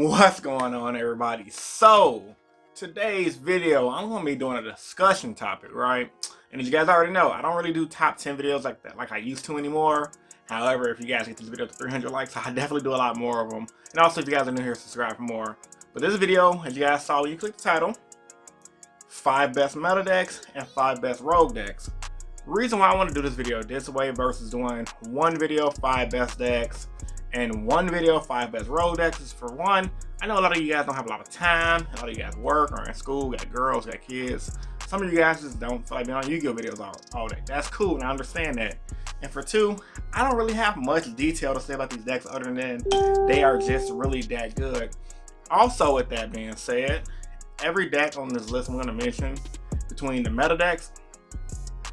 What's going on, everybody? So today's video, I'm gonna be doing a discussion topic, right? And as you guys already know, I don't really do top 10 videos like that, like I used to anymore. However, if you guys get this video to 300 likes, I definitely do a lot more of them. And also, if you guys are new here, subscribe for more. But this video, as you guys saw when you click the title, 5 best meta decks and 5 best rogue decks. Reason why I want to do this video this way versus doing one video 5 best decks and one video 5 best rogue decks is, for one, I know a lot of you guys don't have a lot of time. A lot of you guys work or in school, got girls, got kids. Some of you guys just don't feel like being on Yu-Gi-Oh videos all day. That's cool, and I understand that. And for two, I don't really have much detail to say about these decks other than they are just really that good. Also, with that being said, every deck on this list I'm going to mention, between the meta decks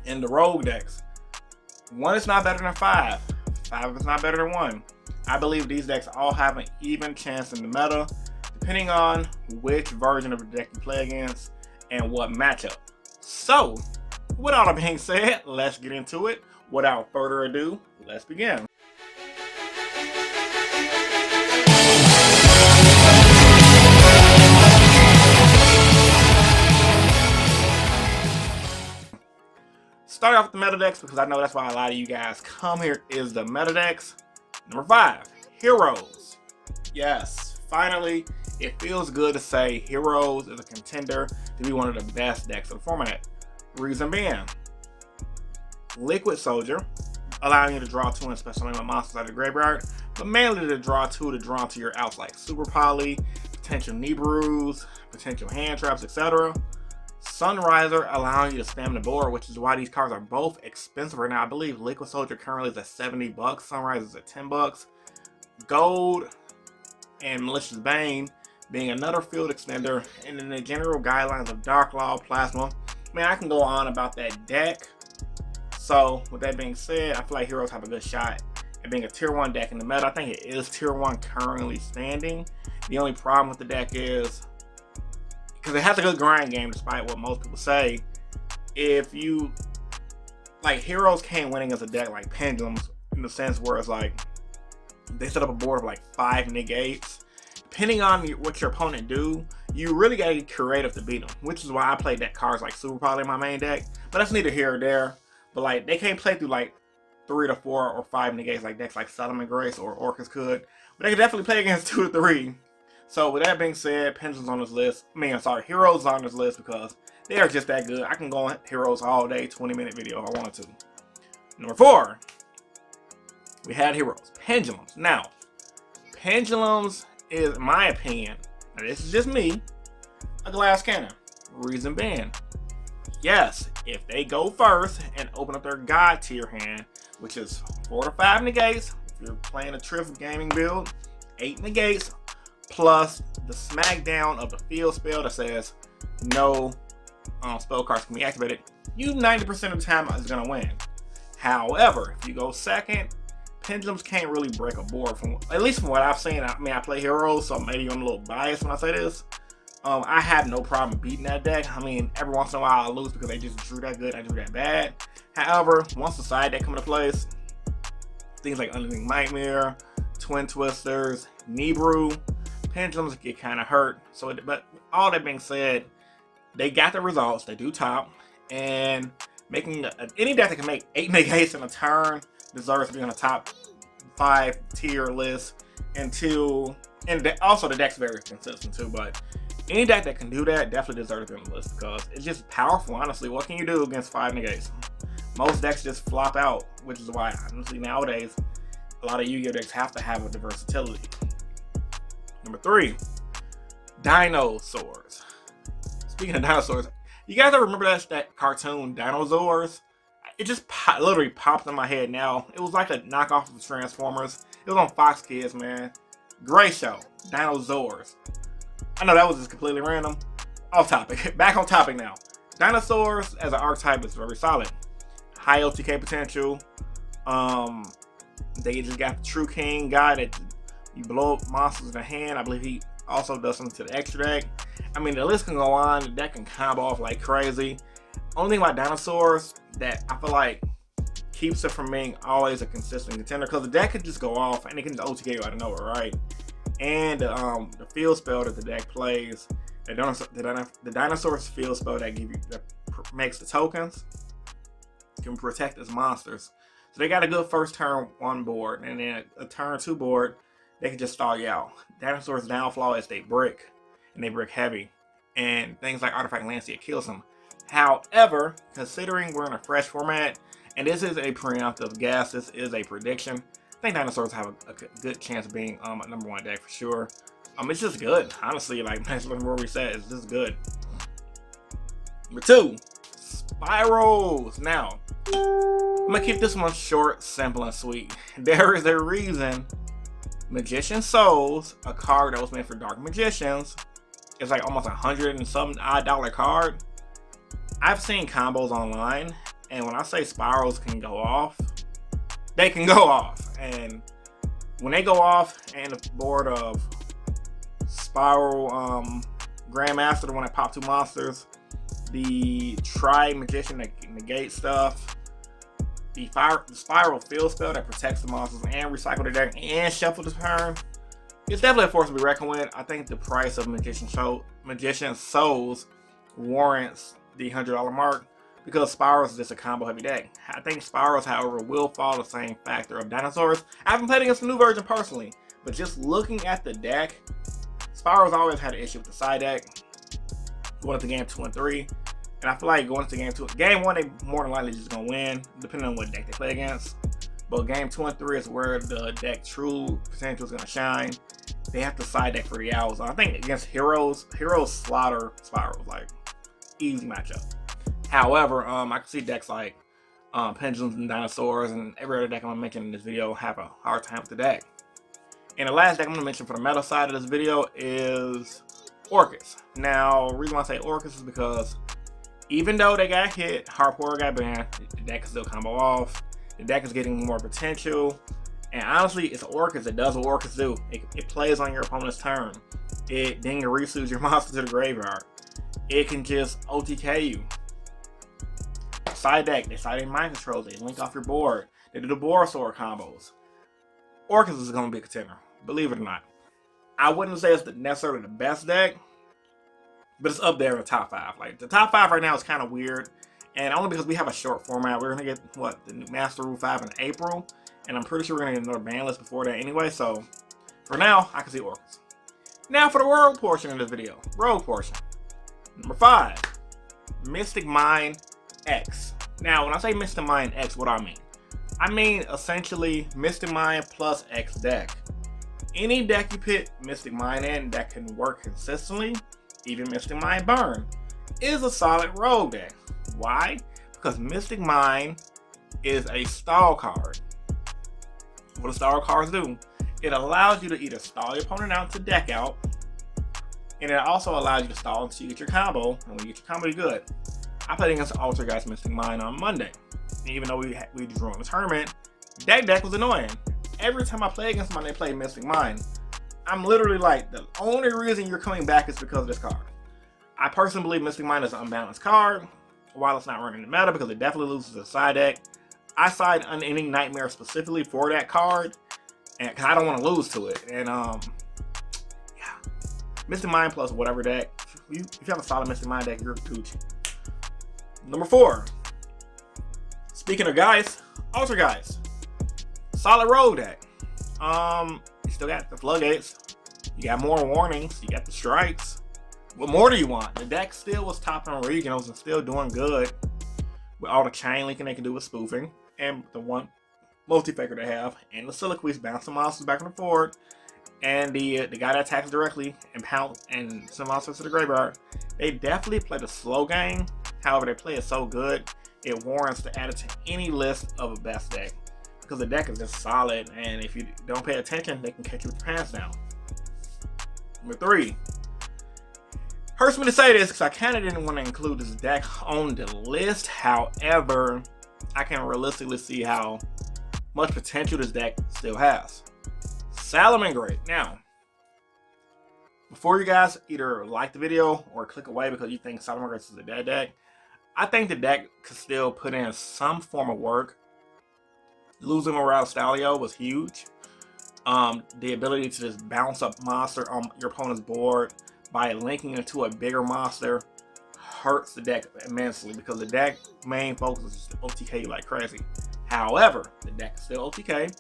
and the rogue decks, 1 is not better than 5. 5 is not better than 1. I believe these decks all have an even chance in the meta, depending on which version of the deck you play against and what matchup. So, with all that being said, let's get into it. Without further ado, let's begin. Start off with the meta decks because I know that's why a lot of you guys come here, is the meta decks. Number 5, Heroes. Yes, finally, it feels good to say Heroes is a contender to be one of the best decks of the format. Reason being, Liquid Soldier, allowing you to draw 2 and special summon monsters out of the graveyard, but mainly to draw 2 to draw into your outs like Super Poly, potential knee brews, potential hand traps, etc. Sunriser, allowing you to spam the board, which is why these cards are both expensive right now. I believe Liquid Soldier currently is at 70 bucks, Sunriser is at 10 bucks. Gold and Malicious Bane being another field extender, and in the general guidelines of Dark Law, Plasma. Man, I can go on about that deck. So, with that being said, I feel like Heroes have a good shot at being a tier 1 deck in the meta. I think it is tier 1 currently standing. The only problem with the deck is, because it has a good grind game despite what most people say, if you, like, Heroes can't win against a deck like Pendulums, in the sense where it's like, they set up a board of like 5 negates. Depending on what your opponent do, you really gotta get creative to beat them, which is why I play deck cards like Super Poly in my main deck. But that's neither here or there. But like, they can't play through like 3 to 4 or 5 negates like decks like SALAMANGREAT or Orcus could. But they can definitely play against 2 to 3. So with that being said, Pendulum's on this list. Heroes on this list because they are just that good. I can go on Heroes all day, 20-minute video if I wanted to. Number 4, we had Heroes. Pendulums. Now, Pendulums is, in my opinion, now this is just me, a glass cannon. Reason being, yes, if they go first and open up their God tier hand, which is 4 to 5 negates, if you're playing a Triff gaming build, 8 negates, plus the smackdown of the field spell that says no spell cards can be activated, you 90% of the time is going to win. However, if you go second, Pendulums can't really break a board, from at least from what I've seen. I mean, I play Heroes, so maybe I'm a little biased when I say this. I have no problem beating that deck. I mean, every once in a while I lose because they just drew that good, I drew that bad. However, once the side deck come into place, things like Unending Nightmare, Twin Twisters, Knee Brew, Pendulums get kind of hurt. So, but all that being said, they got the results. They do top, and making any deck that can make 8 negates in a turn deserves to be on the top 5 tier list. Also the deck's very consistent too, but any deck that can do that definitely deserves to be on the list because it's just powerful. Honestly, what can you do against 5 negates? Most decks just flop out, which is why honestly nowadays a lot of Yu-Gi-Oh decks have to have a versatility. Number 3, Dinosaurs. Speaking of dinosaurs, you guys ever remember that cartoon Dinozaurs? It just literally popped in my head now. It was like a knockoff of Transformers. It was on Fox Kids, man. Great show, Dinosaurs. I know that was just completely random. Off topic. Back on topic now. Dinosaurs as an archetype is very solid. High OTK potential. They just got the True King guy that you blow up monsters in the hand. I believe he also does something to the extra deck. I mean, the list can go on. The deck can combo off like crazy. Only thing about Dinosaurs that I feel like keeps it from being always a consistent contender, because the deck can just go off and it can just OTK you out of nowhere, right? and the field spell that the deck plays. The dinosaurs field spell that makes the tokens can protect its monsters. So they got a good first turn 1 board, and then a turn 2 board, they can just stall you out. Dinosaurs' downfall is they brick, and they brick heavy, and things like Artifact Lancea kills them. However, considering we're in a fresh format, and this is a preemptive guess, this is a prediction, I think dinosaurs have a good chance of being a #1 deck for sure. It's just good, honestly. Like where we said, it's just good. Number 2, Spyrals. Now, I'm gonna keep this one short, simple, and sweet. There is a reason Magician Souls, a card that was made for Dark Magicians, is like almost $100 and some odd dollar card. I've seen combos online, and when I say Spyrals can go off, they can go off. And when they go off, and the board of Spiral Grandmaster, the one that popped 2 monsters, the Tri Magician that negates stuff, the Spiral Field Spell that protects the monsters and recycle the deck and shuffle the turn, it's definitely a force to be reckoned with. I think the price of Magician Souls warrants the $100 mark, because Spyrals is just a combo heavy deck. I think Spyrals, however, will fall the same factor of Dinosaurs. I haven't played against the new version personally, but just looking at the deck, Spyrals always had an issue with the side deck going into game 2 and 3. And I feel like going into game 1, they more than likely just gonna win, depending on what deck they play against. But game 2 and 3 is where the deck true potential is gonna shine. They have to side deck for the hours. I think against Heroes slaughter Spyrals, like easy matchup. However, I can see decks like Pendulums and Dinosaurs and every other deck I'm gonna mention in this video have a hard time with the deck. And the last deck I'm gonna mention for the metal side of this video is Orcus. Now, the reason why I say Orcus is because even though they got hit, Harpora got banned, the deck is still combo off. The deck is getting more potential. And honestly, it's Orcus. It does what Orcus do. It plays on your opponent's turn. It Dingarisu's your monster to the graveyard. It can just OTK you. Side deck, they side in mind controls, they link off your board. They do the Borosaur combos. Orcus is going to be a contender, believe it or not. I wouldn't say it's necessarily the best deck, but it's up there in the top 5. Like, the top 5 right now is kind of weird, and only because we have a short format. We're going to get, the new Master Rule 5 in April, and I'm pretty sure we're going to get another ban list before that anyway, so for now, I can see Orcus. Now for the rogue portion of this video. Rogue portion. Number 5, Mystic Mine X. Now, when I say Mystic Mine X, what do I mean? I mean, essentially, Mystic Mine plus X deck. Any deck you put Mystic Mine in that can work consistently, even Mystic Mine Burn, is a solid rogue deck. Why? Because Mystic Mine is a stall card. What do stall cards do? It allows you to either stall your opponent out to deck out, and it also allows you to stall until you get your combo, and when you get your combo, you're good. I played against ALTERGEIST Mystic Mine on Monday. And even though we drew in the tournament, that deck was annoying. Every time I play against someone, they play Mystic Mine. I'm literally like, the only reason you're coming back is because of this card. I personally believe Mystic Mine is an unbalanced card, while it's not running the meta, because it definitely loses the side deck. I side Unending Nightmare specifically for that card, and cause I don't want to lose to it. And yeah, Mystic Mine plus whatever deck. If you have a solid Mystic Mine deck, you're Gucci. Number 4. Speaking of guys, ALTERGEIST. Solid rogue deck. You still got the floodgates. You got more warnings. You got the strikes. What more do you want? The deck still was topping on regionals and still doing good with all the chain linking they can do with spoofing and the one multi-faker they have, and the Soliloquies bouncing monsters back and forth, and the guy that attacks directly and pounce and some monsters to the graveyard. They definitely play the slow game. However, they play it so good, it warrants to add it to any list of a best deck, because the deck is just solid, and if you don't pay attention, they can catch you with your pants down. Number 3. Hurts me to say this because I kind of didn't want to include this deck on the list. However, I can realistically see how much potential this deck still has. SALAMANGREAT. Now, before you guys either like the video or click away because you think SALAMANGREAT is a dead deck, I think the deck could still put in some form of work. Losing Morale Stalio was huge. The ability to just bounce up monster on your opponent's board by linking into a bigger monster hurts the deck immensely, because the deck main focus is just OTK like crazy. However, the deck is still OTK.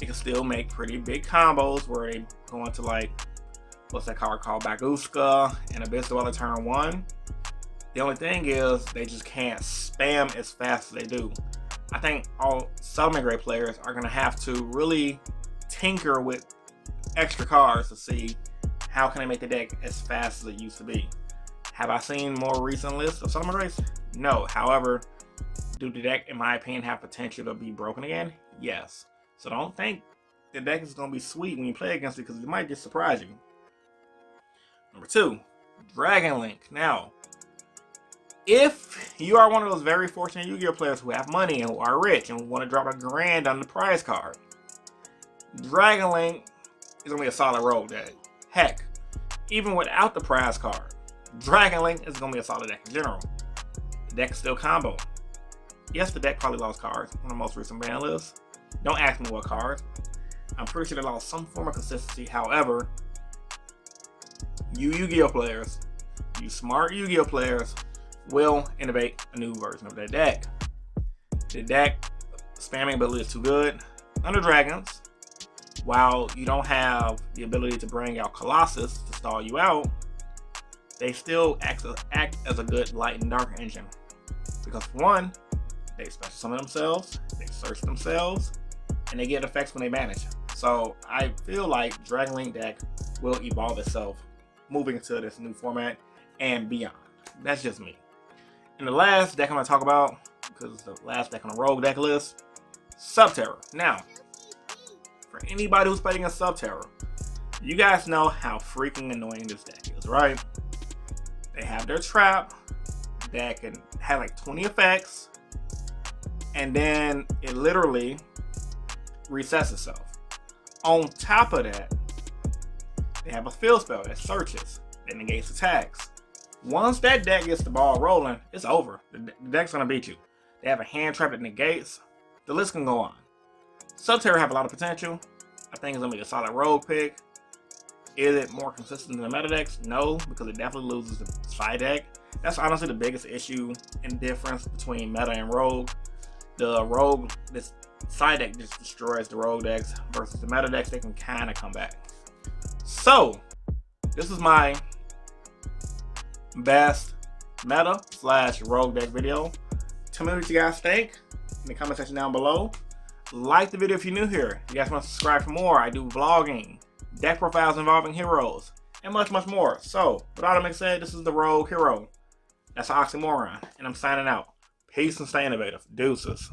It can still make pretty big combos where they go into like, what's that card called, Baguska and Abyss Dweller turn 1. The only thing is they just can't spam as fast as they do. I think all Salamangreat players are going to have to really tinker with extra cards to see how can they make the deck as fast as it used to be. Have I seen more recent lists of Salamangreats? No. However, do the deck, in my opinion, have potential to be broken again? Yes. So don't think the deck is going to be sweet when you play against it, because it might just surprise you. Number 2, Dragon Link. Now, if you are one of those very fortunate Yu-Gi-Oh players who have money and who are rich and want to drop $1,000 on the prize card, Dragon Link is going to be a solid rogue deck. Heck, even without the prize card, Dragon Link is going to be a solid deck in general. The deck is still combo. Yes, the deck probably lost cards on the most recent ban list. Don't ask me what cards. I'm pretty sure they lost some form of consistency. However, you Yu-Gi-Oh players, you smart Yu-Gi-Oh players, will innovate a new version of their deck. The deck spamming ability is too good under Dragons. While you don't have the ability to bring out Colossus to stall you out, they still act as a good light and dark engine. Because for one, they special summon themselves, they search themselves, and they get effects when they manage. So I feel like Dragon Link deck will evolve itself moving into this new format and beyond. That's just me. And the last deck I'm going to talk about, because it's the last deck on the rogue deck list, SUBTERROR. Now, for anybody who's playing against SUBTERROR, you guys know how freaking annoying this deck is, right? They have their trap that can have like 20 effects, and then it literally resets itself. On top of that, they have a field spell that searches, that negates attacks. Once that deck gets the ball rolling, it's over. The deck's gonna beat you. They have a hand trap that negates. The list can go on. SUBTERROR have a lot of potential. I think it's gonna be a solid rogue pick. Is it more consistent than the meta decks? No, because it definitely loses the side deck. That's honestly the biggest issue and difference between meta and rogue. The rogue, this side deck just destroys the rogue decks, versus the meta decks, they can kind of come back. So, this is my best meta / rogue deck video. Tell me what you guys think in the comment section down below. Like the video if you're new here. If you guys want to subscribe for more, I do vlogging, deck profiles involving heroes, and much more. So, with all that being said, this is the Rogue Hero. That's an oxymoron, and I'm signing out. Peace and stay innovative. Deuces.